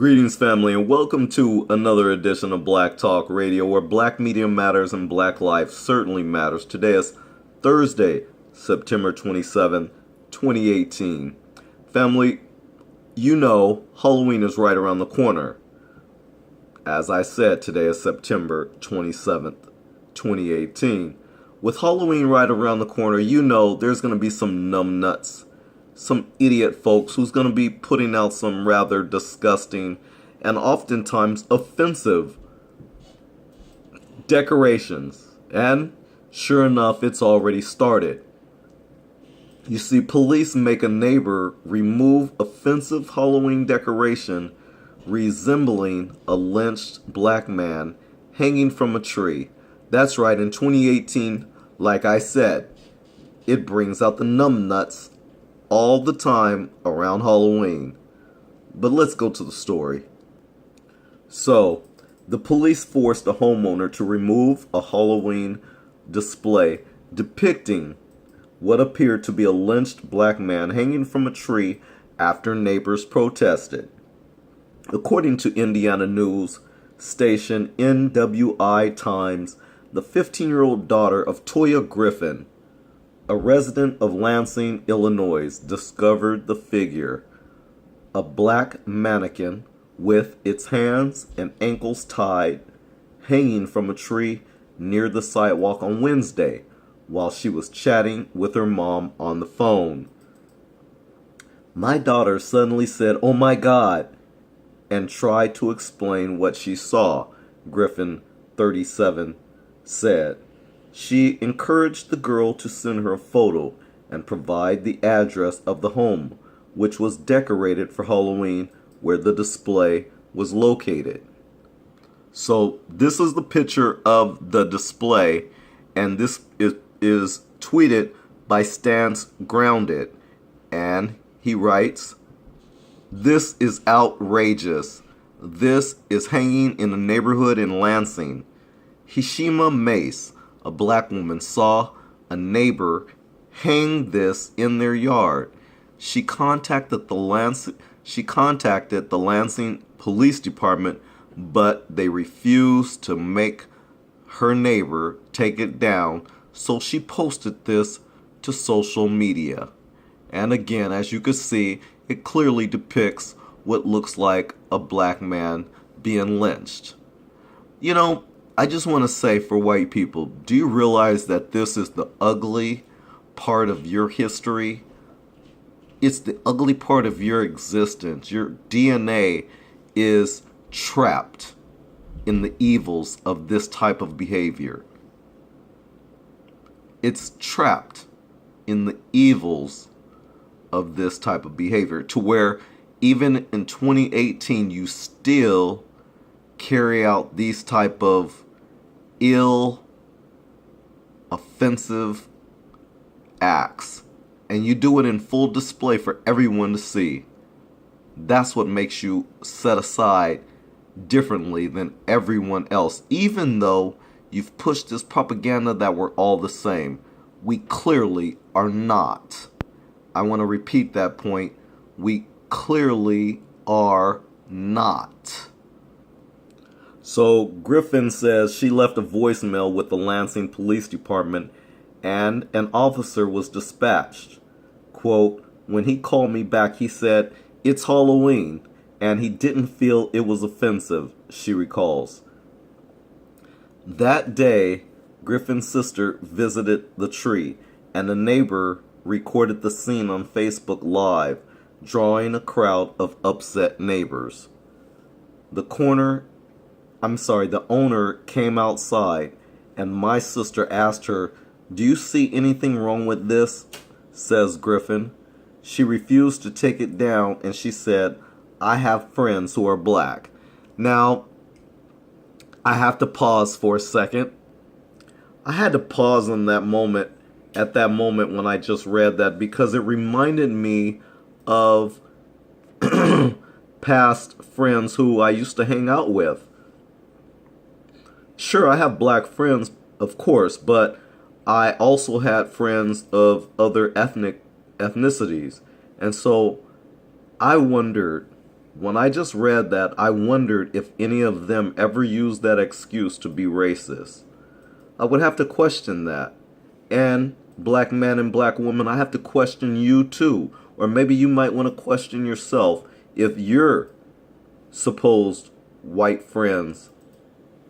Greetings, family, and welcome to another edition of Black Talk Radio, where black media matters and black life certainly matters. Today is Thursday, September 27, 2018. Family, you know Halloween is right around the corner. As I said, today is September 27th, 2018. With Halloween right around the corner, you know there's going to be some numbnuts, some idiot folks who's going to be putting out some rather disgusting and oftentimes offensive decorations. And sure enough, it's already started. You see, police make a neighbor remove offensive Halloween decoration resembling a lynched black man hanging from a tree. That's right, in 2018, like I said, it brings out the numbnuts all the time around Halloween. But let's go to the story. So, the police forced a homeowner to remove a Halloween display depicting what appeared to be a lynched black man hanging from a tree after neighbors protested. According to Indiana news station NWI Times, the 15-year-old daughter of Toya Griffin, a resident of Lansing, Illinois, discovered the figure, a black mannequin with its hands and ankles tied, hanging from a tree near the sidewalk on Wednesday while she was chatting with her mom on the phone. My daughter suddenly said, "Oh my God," and tried to explain what she saw, Griffin, 37, said. She encouraged the girl to send her a photo and provide the address of the home, which was decorated for Halloween, where the display was located. So this is the picture of the display, and this is tweeted by Stance Grounded, and he writes, "This is outrageous. This is hanging in a neighborhood in Lansing. Hishima Mace, a black woman, saw a neighbor hang this in their yard. She contacted the Lansing Police Department, but they refused to make her neighbor take it down, so she posted this to social media." And again, as you can see, it clearly depicts what looks like a black man being lynched. You know, I just want to say, for white people, do you realize that this is the ugly part of your history? It's the ugly part of your existence. Your DNA is trapped in the evils of this type of behavior. It's trapped in the evils of this type of behavior, to where even in 2018 you still carry out these type of ill, offensive acts, and you do it in full display for everyone to see. That's what makes you set aside differently than everyone else, even though you've pushed this propaganda that we're all the same. We clearly are not. I want to repeat that point. We clearly are not. So Griffin says she left a voicemail with the Lansing Police Department, and an officer was dispatched. Quote, "When he called me back, he said, 'It's Halloween,' and he didn't feel it was offensive," she recalls. That day, Griffin's sister visited the tree, and a neighbor recorded the scene on Facebook Live, drawing a crowd of upset neighbors. The owner came outside, and my sister asked her, "Do you see anything wrong with this?" says Griffin. She refused to take it down, and she said, "I have friends who are black." Now, I have to pause for a second. I had to pause at that moment when I just read that, because it reminded me of past friends who I used to hang out with. Sure, I have black friends, of course, but I also had friends of other ethnicities. And so I wondered, when I just read that, I wondered if any of them ever used that excuse to be racist. I would have to question that. And black man and black woman, I have to question you too. Or maybe you might want to question yourself if your supposed white friends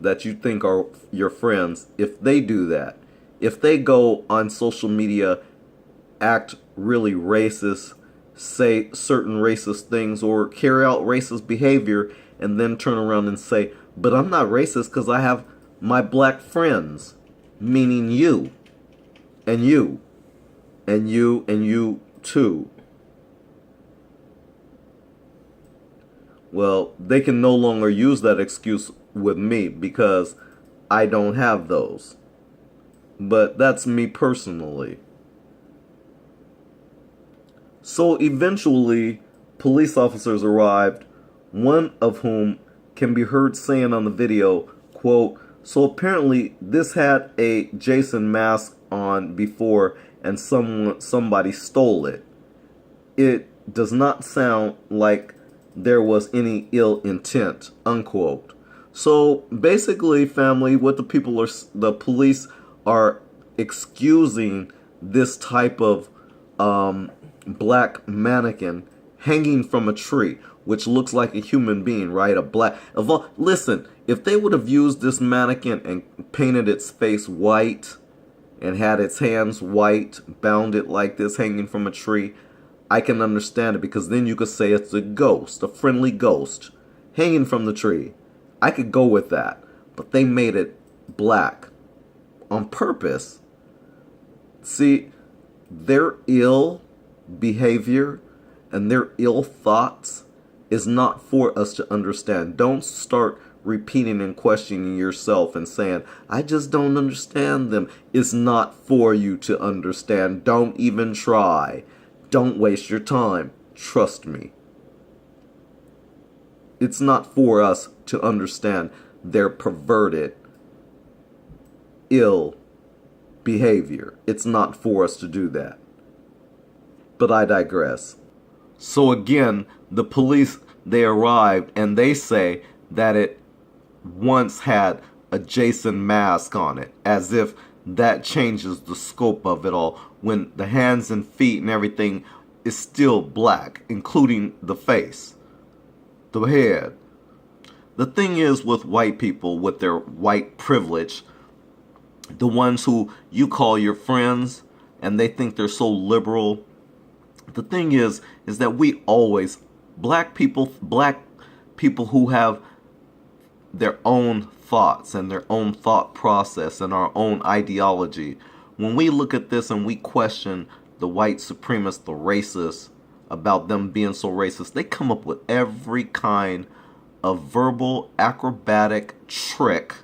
that you think are your friends, if they do that. If they go on social media, act really racist, say certain racist things, or carry out racist behavior, and then turn around and say, but I'm not racist because I have my black friends, meaning you, and you, and you, and you too. Well, they can no longer use that excuse with me because I don't have those. But that's me personally. So eventually, police officers arrived, one of whom can be heard saying on the video, quote, so apparently this had a Jason mask on before and somebody stole it. It does not sound like there was any ill intent, unquote. So basically, family, what the police are excusing this type of black mannequin hanging from a tree, which looks like a human being, right? Listen, if they would have used this mannequin and painted its face white and had its hands white, bound it like this, hanging from a tree, I can understand it, because then you could say it's a ghost, a friendly ghost, hanging from the tree. I could go with that. But they made it black on purpose. See, their ill behavior and their ill thoughts is not for us to understand. Don't start repeating and questioning yourself and saying, I just don't understand them. It's not for you to understand. Don't even try. Don't waste your time. Trust me. It's not for us to understand their perverted, ill behavior. It's not for us to do that. But I digress. So again, the police, they arrived and they say that it once had a Jason mask on it, as if that changes the scope of it all, when the hands and feet and everything is still black, including the face, the head. The thing is with white people, with their white privilege, the ones who you call your friends and they think they're so liberal, the thing is that we always, black people who have their own thoughts and their own thought process and our own ideology, when we look at this and we question the white supremacists, the racists, about them being so racist, they come up with every kind of verbal acrobatic trick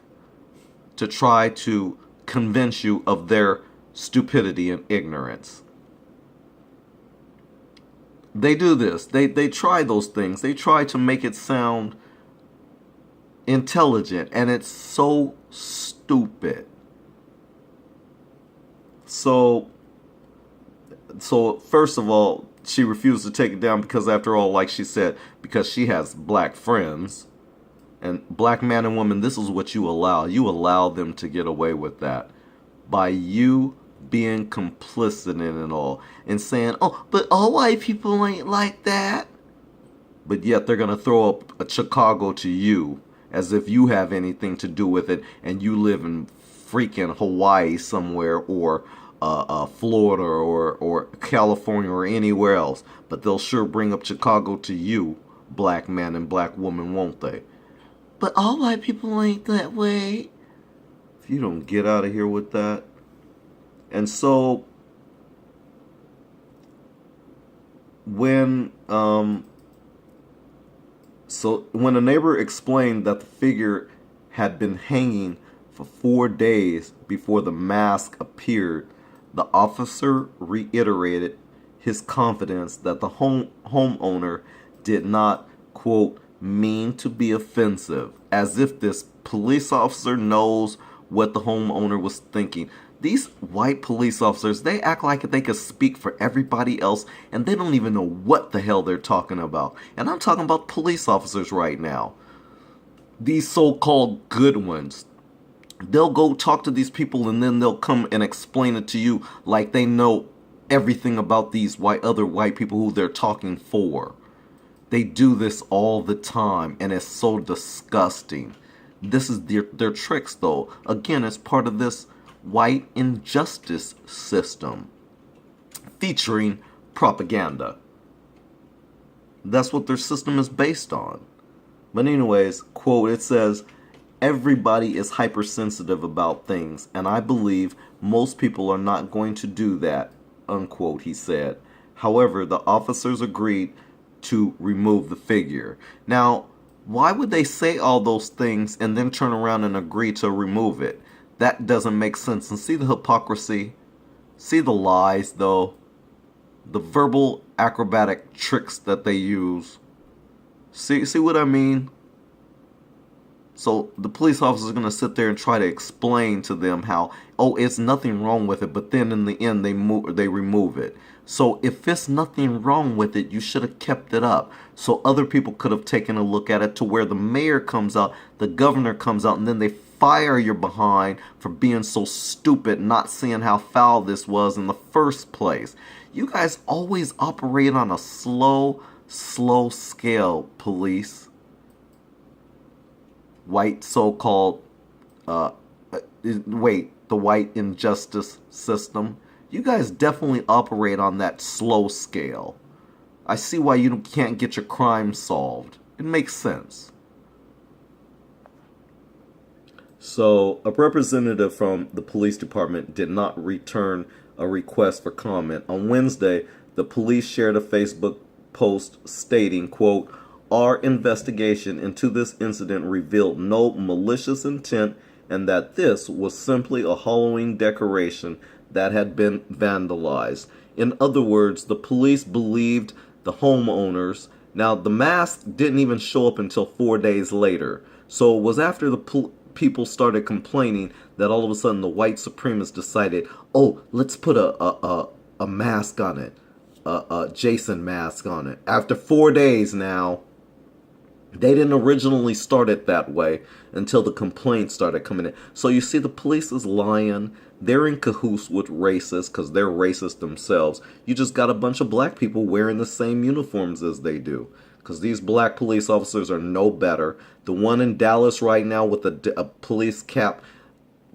to try to convince you of their stupidity and ignorance. They do this. They try those things. They try to make it sound intelligent, and it's so stupid. So first of all, she refused to take it down because, after all, like she said, because she has black friends. And black man and woman, this is what you allow. You allow them to get away with that by you being complicit in it all and saying, oh, but all white people ain't like that. But yet they're going to throw up a Chicago to you as if you have anything to do with it, and you live in freaking Hawaii somewhere, or Florida, or California, or anywhere else. But they'll sure bring up Chicago to you, black man and black woman, won't they? But all white people ain't that way. If you don't get out of here with that. And so when a neighbor explained that the figure had been hanging for 4 days before the mask appeared, the officer reiterated his confidence that the homeowner did not, quote, mean to be offensive, as if this police officer knows what the homeowner was thinking. These white police officers, they act like they could speak for everybody else, and they don't even know what the hell they're talking about. And I'm talking about police officers right now. These so-called good ones. They'll go talk to these people, and then they'll come and explain it to you like they know everything about these other white people who they're talking for. They do this all the time, and it's so disgusting. This is their tricks, though. Again, it's part of this white injustice system featuring propaganda. That's what their system is based on. But anyways, quote, it says, everybody is hypersensitive about things, and I believe most people are not going to do that, unquote, he said. However, the officers agreed to remove the figure. Now, why would they say all those things and then turn around and agree to remove it? That doesn't make sense. And see the hypocrisy? See the lies, though? The verbal acrobatic tricks that they use. See what I mean? So the police officer is going to sit there and try to explain to them how, oh, it's nothing wrong with it, but then in the end they remove it. So if it's nothing wrong with it, you should have kept it up. So other people could have taken a look at it to where the mayor comes out, the governor comes out, and then they fire your behind for being so stupid, not seeing how foul this was in the first place. You guys always operate on a slow scale, police. White so-called, the white injustice system. You guys definitely operate on that slow scale. I see why you can't get your crime solved. It makes sense. So, a representative from the police department did not return a request for comment. On Wednesday, the police shared a Facebook post stating, quote, our investigation into this incident revealed no malicious intent and that this was simply a Halloween decoration that had been vandalized. In other words, the police believed the homeowners. Now, the mask didn't even show up until 4 days later. So it was after the people started complaining that all of a sudden the white supremacists decided, oh, let's put a mask on it, a Jason mask on it. After 4 days now. They didn't originally start it that way until the complaints started coming in. So you see, the police is lying. They're in cahoots with racists because they're racist themselves. You just got a bunch of black people wearing the same uniforms as they do. Because these black police officers are no better. The one in Dallas right now with a police cap,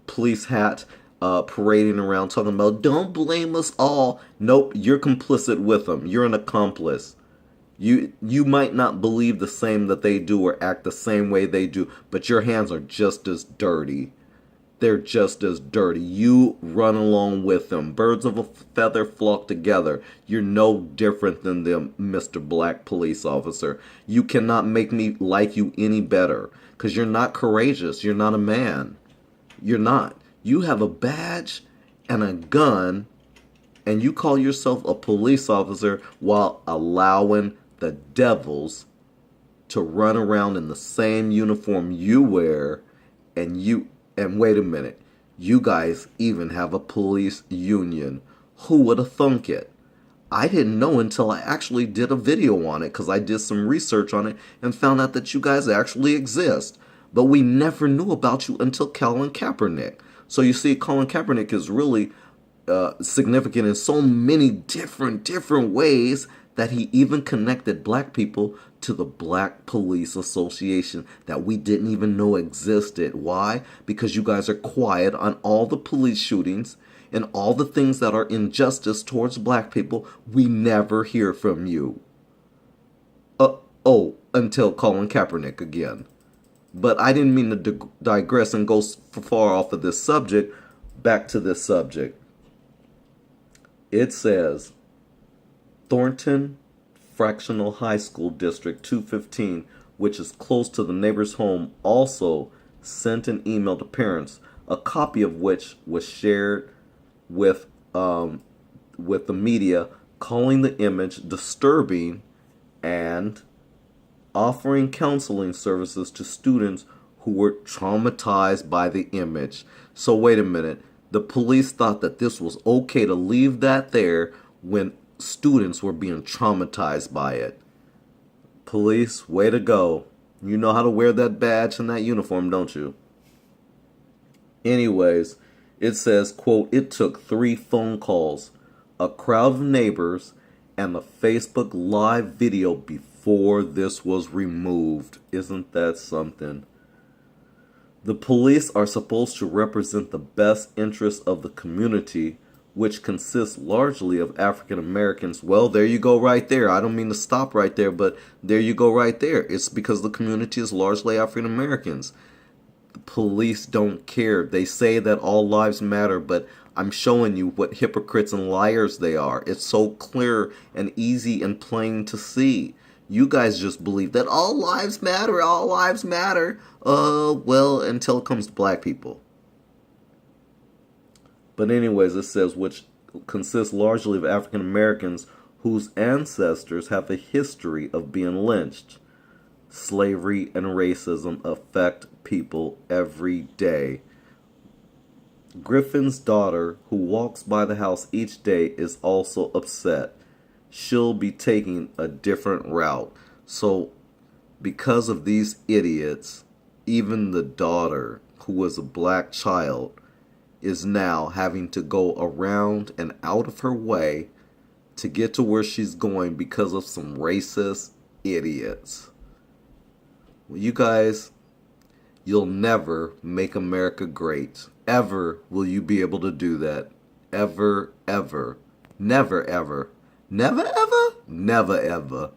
police hat, parading around talking about, don't blame us all. Nope, you're complicit with them. You're an accomplice. You might not believe the same that they do or act the same way they do, but your hands are just as dirty. They're just as dirty. You run along with them. Birds of a feather flock together. You're no different than them, Mr. Black Police Officer. You cannot make me like you any better because you're not courageous. You're not a man. You're not. You have a badge and a gun, and you call yourself a police officer while allowing the devils to run around in the same uniform you wear, and wait a minute, you guys even have a police union. Who would have thunk it? I didn't know until I actually did a video on it because I did some research on it and found out that you guys actually exist. But we never knew about you until Colin Kaepernick. So you see, Colin Kaepernick is really significant in so many different ways that he even connected black people to the Black Police Association that we didn't even know existed. Why? Because you guys are quiet on all the police shootings and all the things that are injustice towards black people. We never hear from you. Until Colin Kaepernick again. But I didn't mean to digress and go far off of this subject. Back to this subject. It says, Thornton Fractional High School District 215, which is close to the neighbor's home, also sent an email to parents, a copy of which was shared with the media, calling the image disturbing and offering counseling services to students who were traumatized by the image. So wait a minute. The police thought that this was okay to leave that there when students were being traumatized by it. Police, way to go. You know how to wear that badge and that uniform, don't you? Anyways, it says, quote, it took 3 phone calls, a crowd of neighbors, and a Facebook Live video before this was removed. Isn't that something? The police are supposed to represent the best interests of the community, which consists largely of African Americans. Well, there you go right there. I don't mean to stop right there, but there you go right there. It's because the community is largely African Americans. The police don't care. They say that all lives matter, but I'm showing you what hypocrites and liars they are. It's so clear and easy and plain to see. You guys just believe that all lives matter, all lives matter. Well, until it comes to black people. But anyways, it says, which consists largely of African Americans whose ancestors have a history of being lynched. Slavery and racism affect people every day. Griffin's daughter, who walks by the house each day, is also upset. She'll be taking a different route. So, because of these idiots, even the daughter, who was a black child, is now having to go around and out of her way to get to where she's going because of some racist idiots. Well, you guys, you'll never make America great. Ever will you be able to do that. Ever, ever. Never, ever. Never, ever? Never, ever.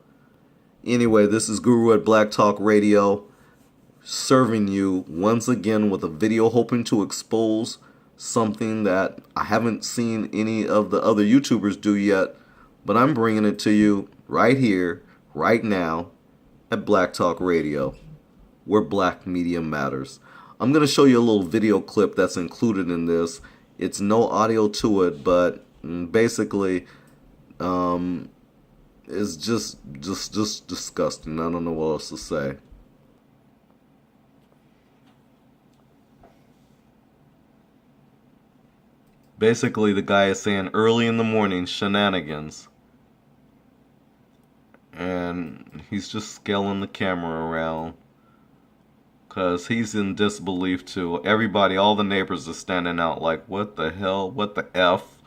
Anyway, this is Guru at Black Talk Radio, serving you once again with a video hoping to expose something that I haven't seen any of the other YouTubers do yet, but I'm bringing it to you right here, right now, at Black Talk Radio, where black media matters. I'm going to show you a little video clip that's included in this. It's no audio to it, but basically, it's just disgusting. I don't know what else to say. Basically, the guy is saying early in the morning shenanigans. And he's just scaling the camera around. Because he's in disbelief too. Everybody, all the neighbors are standing out like, what the hell? What the F?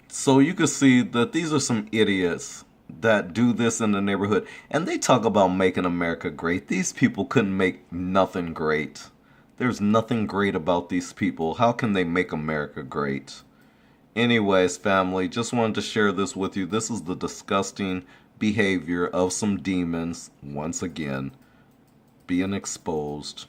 So you can see that these are some idiots that do this in the neighborhood. And they talk about making America great. These people couldn't make nothing great. There's nothing great about these people. How can they make America great? Anyways, family, just wanted to share this with you. This is the disgusting behavior of some demons, once again, being exposed.